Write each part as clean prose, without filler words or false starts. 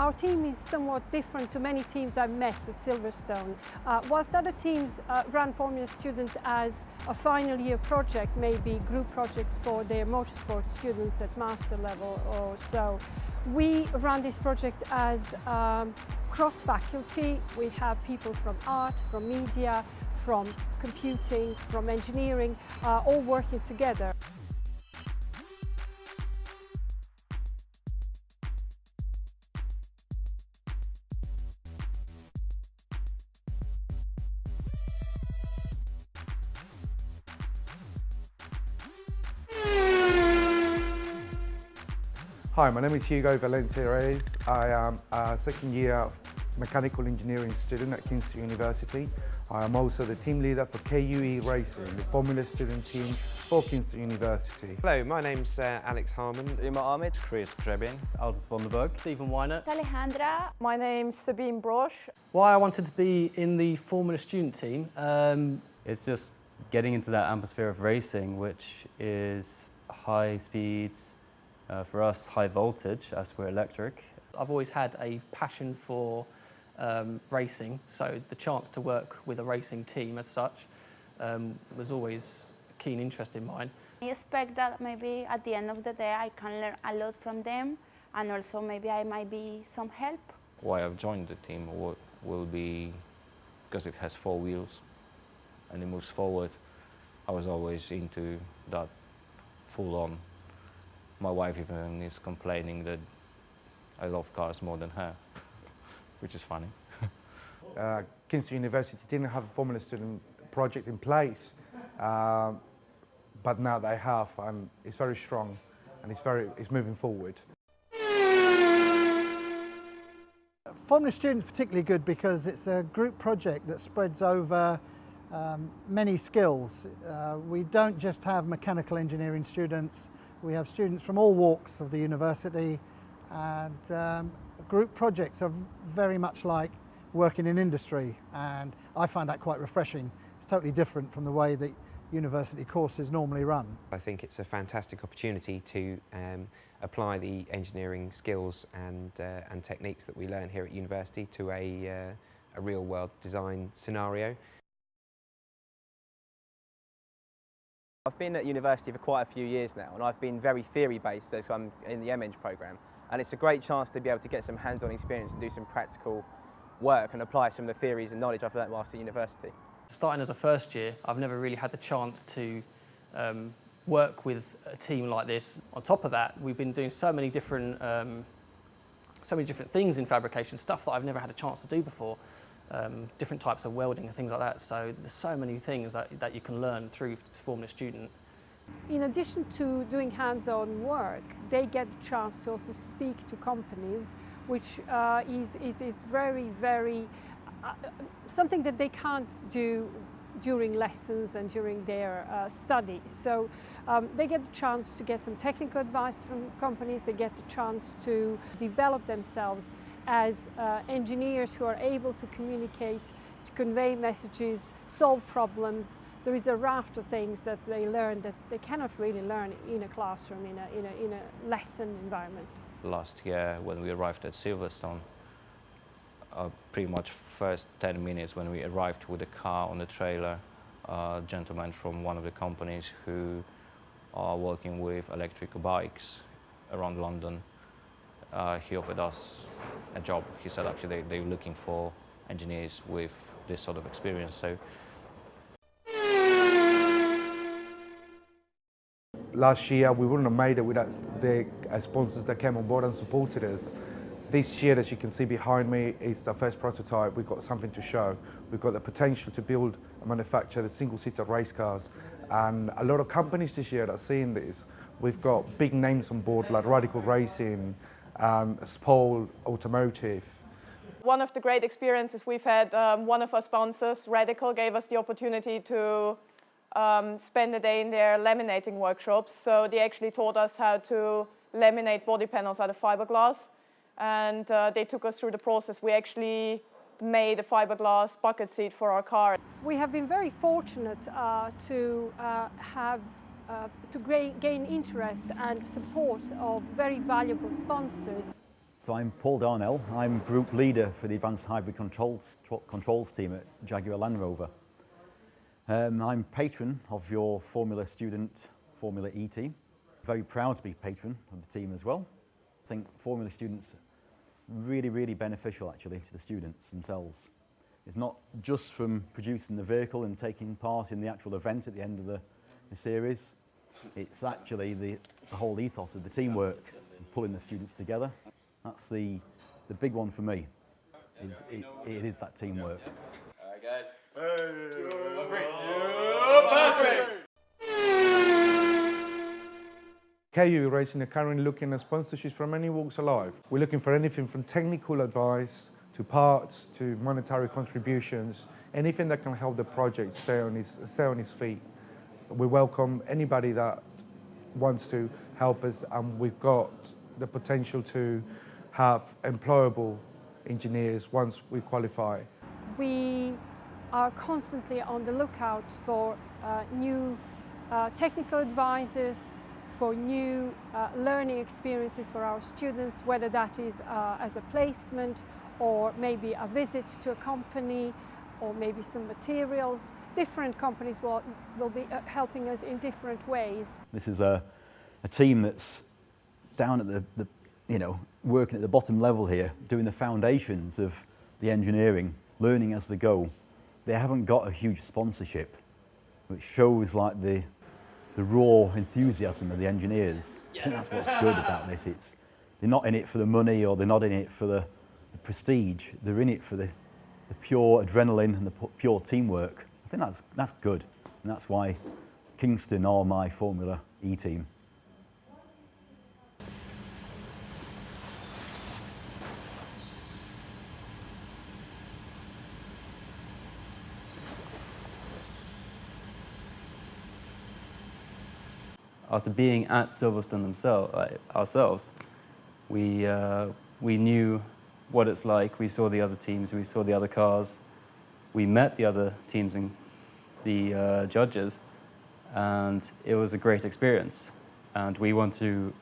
our team is somewhat different to many teams I've met at Silverstone. Whilst other teams run Formula students as a final year project, maybe group project for their motorsport students at master level or so, we run this project as cross-faculty. We have people from art, from media, from computing, from engineering, all working together. Hi, my name is Hugo Valencia Reyes. I am a second year mechanical engineering student at Kingston University. I am also the team leader for KUE Racing, the Formula student team for Kingston University. Hello, my name's Alex Harmon. Uma Ahmed, Chris Krebin, Aldous van der Berg, Stephen Weiner. Alejandra. My name's Sabine Brosch. Why I wanted to be in the Formula student team? It's just getting into that atmosphere of racing, which is high speeds, for us high voltage as we're electric. I've always had a passion for racing, so the chance to work with a racing team as such was always a keen interest in mine. I expect that maybe at the end of the day I can learn a lot from them, and also maybe I might be some help. Why I've joined the team will be because it has 4 wheels and it moves forward. I was always into that full-on. My wife even is complaining that I love cars more than her, which is funny. Kingston University didn't have a Formula student project in place, but now they have, and it's very strong and it's moving forward. Formula students particularly good because it's a group project that spreads over many skills. We don't just have mechanical engineering students, we have students from all walks of the university, and group projects are very much like working in industry, and I find that quite refreshing. It's totally different from the way that university courses normally run. I think it's a fantastic opportunity to apply the engineering skills and techniques that we learn here at university to a real-world design scenario. I've been at university for quite a few years now, and I've been very theory-based as I'm in the MEng programme, and it's a great chance to be able to get some hands-on experience and do some practical work and apply some of the theories and knowledge I've learnt whilst at university. Starting as a first year, I've never really had the chance to work with a team like this. On top of that, we've been doing so many different things in fabrication, stuff that I've never had a chance to do before. Different types of welding and things like that, so there's so many things that you can learn through Formula Student. In addition to doing hands-on work, they get the chance to also speak to companies, which is very, very something that they can't do during lessons and during their study. So they get the chance to get some technical advice from companies, they get the chance to develop themselves as engineers who are able to communicate, to convey messages, solve problems. There is a raft of things that they learn that they cannot really learn in a classroom, in a lesson environment. Last year when we arrived at Silverstone, pretty much first 10 minutes when we arrived with the car on the trailer, a gentleman from one of the companies who are working with electric bikes around London, he offered us a job. He said actually they're looking for engineers with this sort of experience. So last year we wouldn't have made it without the sponsors that came on board and supported us. This year, as you can see behind me, is our first prototype. We've got something to show. We've got the potential to build and manufacture the single-seater race cars. And a lot of companies this year that are seeing this. We've got big names on board like Radical Racing, Spol Automotive. One of the great experiences we've had, one of our sponsors, Radical, gave us the opportunity to spend a day in their laminating workshops. So they actually taught us how to laminate body panels out of fiberglass. And they took us through the process. We actually made a fiberglass bucket seat for our car. We have been very fortunate to gain interest and support of very valuable sponsors. So I'm Paul Darnell. I'm Group Leader for the Advanced Hybrid Controls team at Jaguar Land Rover. I'm patron of your Formula Student Formula E team. Very proud to be patron of the team as well. I think Formula students really beneficial actually to the students themselves. It's not just from producing the vehicle and taking part in the actual event at the end of the series. It's actually the whole ethos of the teamwork, pulling the students together. That's the big one for me. It is that teamwork. All right, guys. KU Racing are currently looking at sponsorships from any walks of life. We're looking for anything from technical advice to parts to monetary contributions, anything that can help the project stay on its feet. We welcome anybody that wants to help us, and we've got the potential to have employable engineers once we qualify. We are constantly on the lookout for new technical advisors, for new learning experiences for our students, whether that is as a placement or maybe a visit to a company or maybe some materials. Different companies will be helping us in different ways. This is a team that's down at the working at the bottom level here, doing the foundations of the engineering, learning as they go. They haven't got a huge sponsorship, which shows like the raw enthusiasm of the engineers. Yes. I think that's what's good about this. They're not in it for the money or they're not in it for the prestige. They're in it for the pure adrenaline and the pure teamwork. I think that's good, and that's why Kingston are my Formula E team. After being at Silverstone ourselves, we knew what it's like. We saw the other teams, we saw the other cars, we met the other teams and the judges, and it was a great experience. And we want to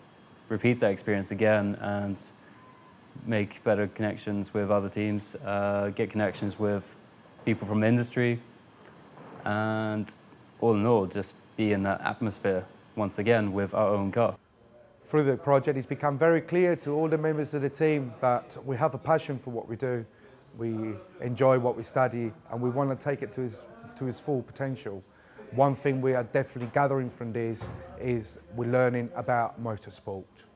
repeat that experience again and make better connections with other teams, get connections with people from the industry, and all in all, just be in that atmosphere once again with our own car. Through the project, it's become very clear to all the members of the team that we have a passion for what we do. We enjoy what we study, and we want to take it to its full potential. One thing we are definitely gathering from this is we're learning about motorsport.